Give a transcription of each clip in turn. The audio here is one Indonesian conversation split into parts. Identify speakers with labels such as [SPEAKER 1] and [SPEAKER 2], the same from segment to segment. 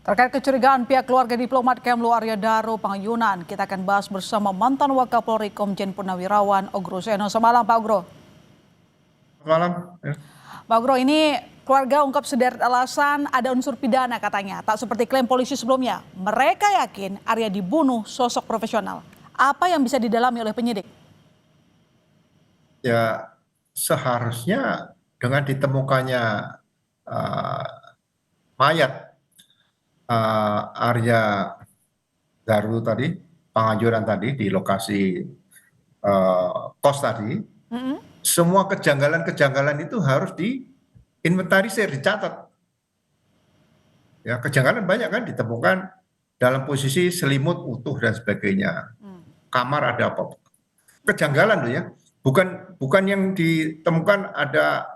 [SPEAKER 1] Terkait kecurigaan pihak keluarga diplomat Kemlu Arya Daro Pangayunan, kita akan bahas bersama mantan Wakapolri Komjen Purnawirawan Ogro Seno. Selamat malam Pak Ogro.
[SPEAKER 2] Malam.
[SPEAKER 1] Pak Ogro, ini keluarga ungkap sederet alasan ada unsur pidana katanya. Tak seperti klaim polisi sebelumnya. Mereka yakin Arya dibunuh sosok profesional. Apa yang bisa didalami oleh penyidik?
[SPEAKER 2] Ya, seharusnya dengan ditemukannya mayat Arya Daro tadi, Panganjuran tadi di lokasi kos tadi, semua kejanggalan-kejanggalan itu harus diinventarisir, dicatat. Ya, kejanggalan banyak kan ditemukan dalam posisi selimut utuh dan sebagainya. Kamar ada apa? Kejanggalan tuh ya. Bukan yang ditemukan ada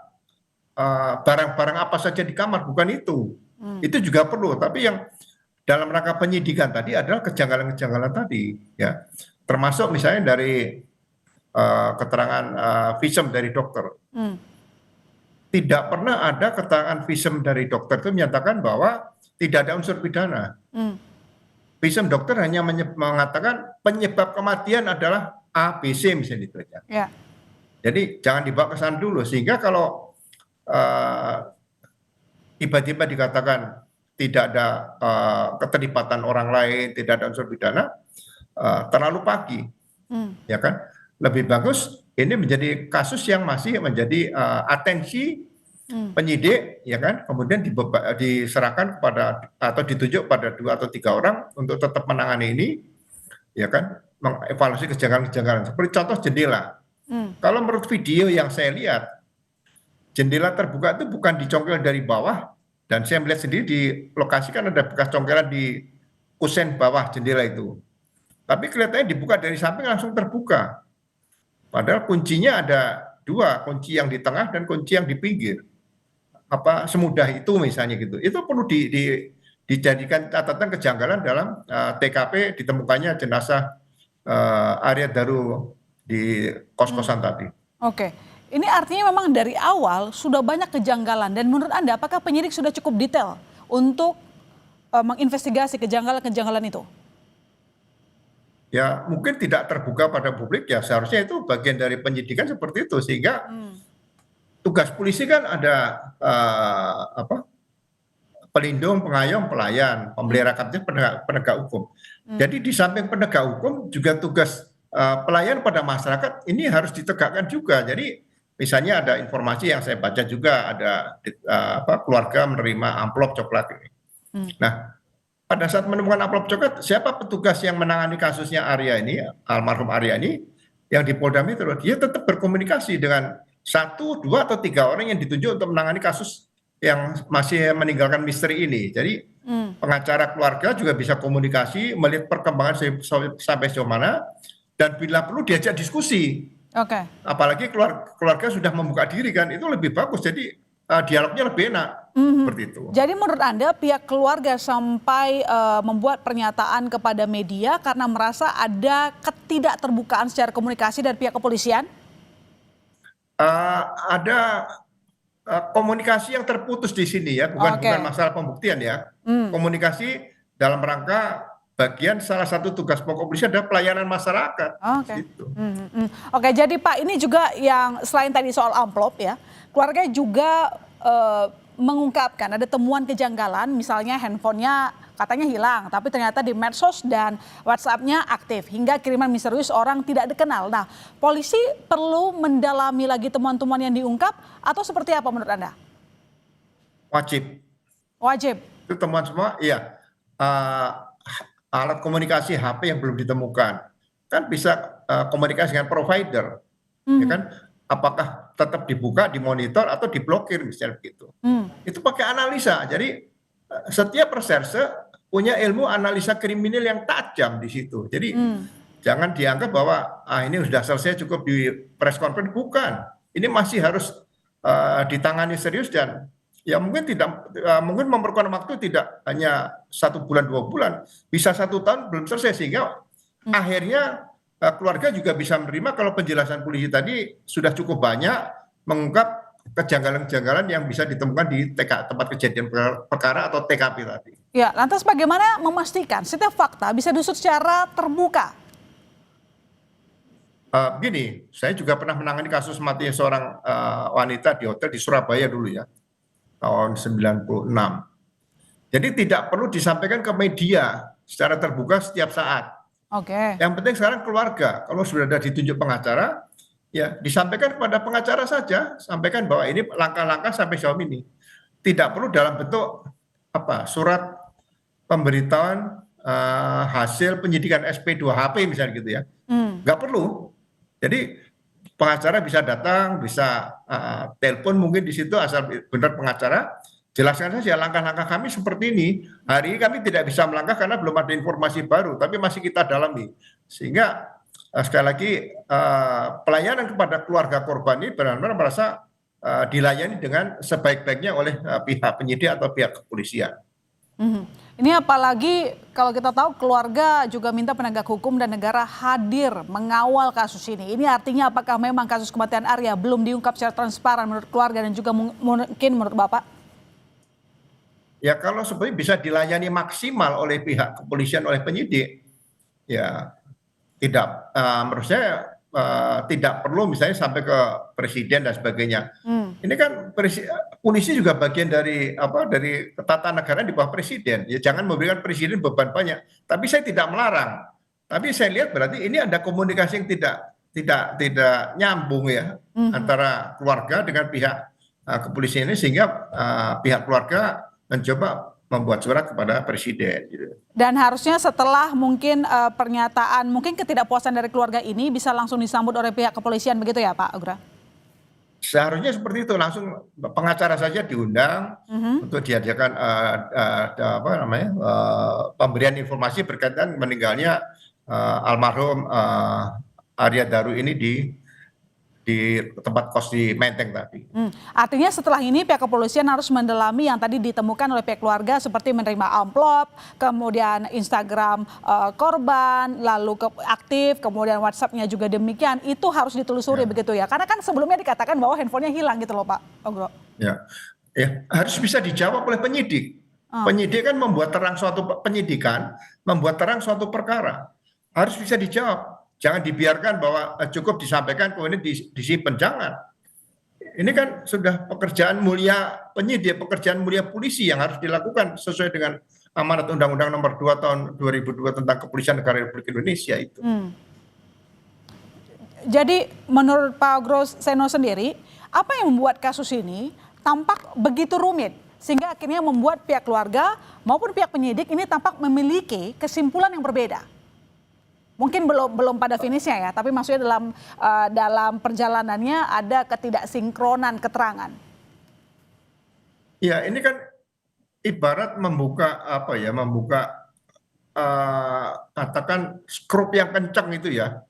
[SPEAKER 2] barang-barang apa saja di kamar, bukan itu. Itu juga perlu, tapi yang dalam rangka penyidikan tadi adalah kejanggalan-kejanggalan tadi, ya. Termasuk misalnya dari keterangan visum dari dokter. Tidak pernah ada keterangan visum dari dokter itu menyatakan bahwa tidak ada unsur pidana. Visum dokter hanya mengatakan penyebab kematian adalah A, B, C misalnya itu aja.
[SPEAKER 1] Ya.
[SPEAKER 2] Jadi jangan dibawa ke sana dulu, sehingga kalau tiba-tiba dikatakan tidak ada keterlibatan orang lain, tidak ada unsur pidana, terlalu pagi, ya kan? Lebih bagus ini menjadi kasus yang masih menjadi atensi penyidik, ya kan? Kemudian diserahkan kepada atau ditunjuk pada 2 atau 3 orang untuk tetap menangani ini, ya kan? Mengevaluasi kejanggalan-kejanggalan. Seperti contoh jendela. Kalau menurut video yang saya lihat, jendela terbuka itu bukan dicongkel dari bawah, dan saya melihat sendiri di lokasi kan ada bekas congkelan di kusen bawah jendela itu. Tapi kelihatannya dibuka dari samping langsung terbuka. Padahal kuncinya ada 2, kunci yang di tengah dan kunci yang di pinggir. Apa semudah itu misalnya gitu. Itu perlu dijadikan catatan kejanggalan dalam TKP ditemukannya jenazah Arya Daro di kos-kosan tadi.
[SPEAKER 1] Oke, ini artinya memang dari awal sudah banyak kejanggalan, dan menurut Anda apakah penyidik sudah cukup detail untuk menginvestigasi kejanggalan-kejanggalan itu?
[SPEAKER 2] Ya mungkin tidak terbuka pada publik, ya seharusnya itu bagian dari penyidikan seperti itu, sehingga tugas polisi kan ada pelindung, pengayom, pelayan, pemelihara kapten, penegak hukum. Jadi di samping penegak hukum juga tugas pelayan pada masyarakat ini harus ditegakkan juga. Jadi misalnya ada informasi yang saya baca juga ada keluarga menerima amplop coklat ini. Nah, pada saat menemukan amplop coklat, siapa petugas yang menangani kasusnya Arya ini, almarhum Arya ini, yang di Polda Metro, dia tetap berkomunikasi dengan 1, 2, atau 3 orang yang ditunjuk untuk menangani kasus yang masih meninggalkan misteri ini. Jadi pengacara keluarga juga bisa komunikasi, melihat perkembangan sampai sejauh mana, dan bila perlu diajak diskusi. Apalagi keluarga sudah membuka diri kan, itu lebih bagus. Jadi dialognya lebih enak. Seperti itu.
[SPEAKER 1] Jadi menurut Anda pihak keluarga sampai membuat pernyataan kepada media karena merasa ada ketidakterbukaan secara komunikasi dari pihak kepolisian?
[SPEAKER 2] Ada komunikasi yang terputus di sini ya, bukan masalah pembuktian ya. Komunikasi dalam rangka bagian salah satu tugas pokok polisi adalah pelayanan masyarakat. Gitu.
[SPEAKER 1] Oke, jadi Pak, ini juga yang selain tadi soal amplop ya, keluarga juga mengungkapkan ada temuan kejanggalan, misalnya handphonenya katanya hilang, tapi ternyata di medsos dan WhatsApp-nya aktif, hingga kiriman misterius orang tidak dikenal. Nah, polisi perlu mendalami lagi temuan-temuan yang diungkap atau seperti apa menurut Anda?
[SPEAKER 2] Wajib. Itu temuan semua, iya. Alat komunikasi HP yang belum ditemukan, kan bisa komunikasi dengan provider, ya kan? Apakah tetap dibuka, dimonitor, atau diblokir misalnya begitu. Itu pakai analisa. Jadi setiap reserse punya ilmu analisa kriminal yang tajam di situ. Jadi jangan dianggap bahwa ini sudah selesai cukup di press conference, bukan. Ini masih harus ditangani serius, dan ya mungkin mungkin memerlukan waktu tidak hanya 1 bulan 2 bulan, bisa 1 tahun belum selesai, sehingga akhirnya keluarga juga bisa menerima kalau penjelasan polisi tadi sudah cukup banyak mengungkap kejanggalan-kejanggalan yang bisa ditemukan di tempat kejadian perkara atau TKP tadi.
[SPEAKER 1] Ya, lantas bagaimana memastikan setiap fakta bisa diusut secara terbuka?
[SPEAKER 2] Begini, saya juga pernah menangani kasus matinya seorang wanita di hotel di Surabaya dulu ya, tahun 96. Jadi tidak perlu disampaikan ke media secara terbuka setiap saat.
[SPEAKER 1] Oke.
[SPEAKER 2] Yang penting sekarang keluarga, kalau sudah ada ditunjuk pengacara, ya disampaikan kepada pengacara saja, sampaikan bahwa ini langkah-langkah sampai sejauh ini. Tidak perlu dalam bentuk surat pemberitahuan hasil penyidikan SP2HP misalnya gitu ya. Nggak perlu. Jadi pengacara bisa datang, bisa telepon mungkin di situ asal benar pengacara, jelaskan saja langkah-langkah kami seperti ini. Hari ini kami tidak bisa melangkah karena belum ada informasi baru, tapi masih kita dalami. Sehingga sekali lagi pelayanan kepada keluarga korban ini benar-benar merasa dilayani dengan sebaik-baiknya oleh pihak penyidik atau pihak kepolisian.
[SPEAKER 1] Ini apalagi kalau kita tahu keluarga juga minta penegak hukum dan negara hadir mengawal kasus ini. Ini artinya apakah memang kasus kematian Arya belum diungkap secara transparan menurut keluarga dan juga mungkin menurut Bapak?
[SPEAKER 2] Ya kalau sebenarnya bisa dilayani maksimal oleh pihak kepolisian, oleh penyidik, ya tidak, menurut saya tidak perlu misalnya sampai ke presiden dan sebagainya. Ini kan polisi juga bagian dari dari ketatanegaraan di bawah presiden. Ya jangan memberikan presiden beban banyak. Tapi saya tidak melarang. Tapi saya lihat berarti ini ada komunikasi yang tidak nyambung ya antara keluarga dengan pihak kepolisian ini, sehingga pihak keluarga mencoba membuat surat kepada presiden. Gitu.
[SPEAKER 1] Dan harusnya setelah mungkin pernyataan, mungkin ketidakpuasan dari keluarga ini bisa langsung disambut oleh pihak kepolisian begitu ya Pak Agra?
[SPEAKER 2] Seharusnya seperti itu, langsung pengacara saja diundang untuk diadakan pemberian informasi berkaitan meninggalnya almarhum Arya Daru ini di tempat kos di Menteng tadi.
[SPEAKER 1] Artinya setelah ini pihak kepolisian harus mendalami yang tadi ditemukan oleh pihak keluarga seperti menerima amplop, kemudian Instagram korban, lalu aktif, kemudian WhatsApp-nya juga demikian. Itu harus ditelusuri begitu ya. Karena kan sebelumnya dikatakan bahwa handphonenya hilang gitu loh Pak Ogro.
[SPEAKER 2] Ya, harus bisa dijawab oleh penyidik. Penyidik kan membuat terang suatu penyidikan, membuat terang suatu perkara. Harus bisa dijawab. Jangan dibiarkan bahwa cukup disampaikan kemudian disimpan, jangan. Ini kan sudah pekerjaan mulia penyidik, pekerjaan mulia polisi yang harus dilakukan sesuai dengan amanat Undang-Undang Nomor 2 Tahun 2002 tentang Kepolisian Negara Republik Indonesia itu.
[SPEAKER 1] Jadi menurut Pak Ogro Seno sendiri, apa yang membuat kasus ini tampak begitu rumit sehingga akhirnya membuat pihak keluarga maupun pihak penyidik ini tampak memiliki kesimpulan yang berbeda? Mungkin belum pada finishnya ya, tapi maksudnya dalam perjalanannya ada ketidaksinkronan keterangan.
[SPEAKER 2] Ya, ini kan ibarat membuka katakan skrup yang kencang itu ya.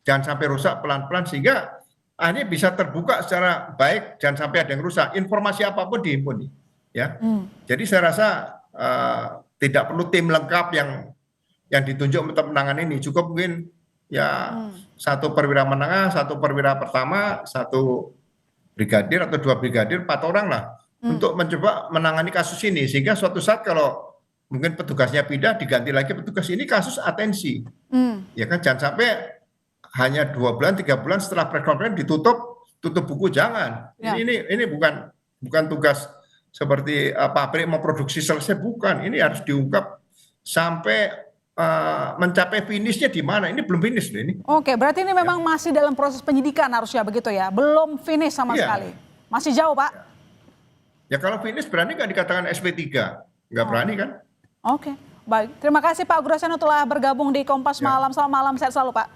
[SPEAKER 2] Jangan sampai rusak pelan-pelan sehingga ini bisa terbuka secara baik, jangan sampai ada yang rusak. Informasi apapun dihimpun ya. Jadi saya rasa tidak perlu tim lengkap yang ditunjuk untuk menangani ini, cukup mungkin ya satu perwira menengah, satu perwira pertama, satu brigadir atau 2 brigadir, 4 orang lah untuk mencoba menangani kasus ini, sehingga suatu saat kalau mungkin petugasnya pindah diganti lagi petugas, ini kasus atensi. Ya kan, jangan sampai hanya 2 bulan 3 bulan setelah press conference tutup buku, jangan. Ya. Ini bukan tugas seperti pabrik memproduksi selesai, bukan. Ini harus diungkap sampai mencapai finishnya di mana. Ini belum finish loh ini.
[SPEAKER 1] Oke, berarti ini memang masih dalam proses penyidikan harusnya begitu ya, belum finish sama sekali. Masih jauh Pak?
[SPEAKER 2] Ya kalau finish berani nggak dikatakan SP3, nggak berani kan?
[SPEAKER 1] Oke, baik. Terima kasih Pak Ogro Seno telah bergabung di Kompas Malam. Selamat malam, sehat selalu Pak.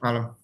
[SPEAKER 2] Malam.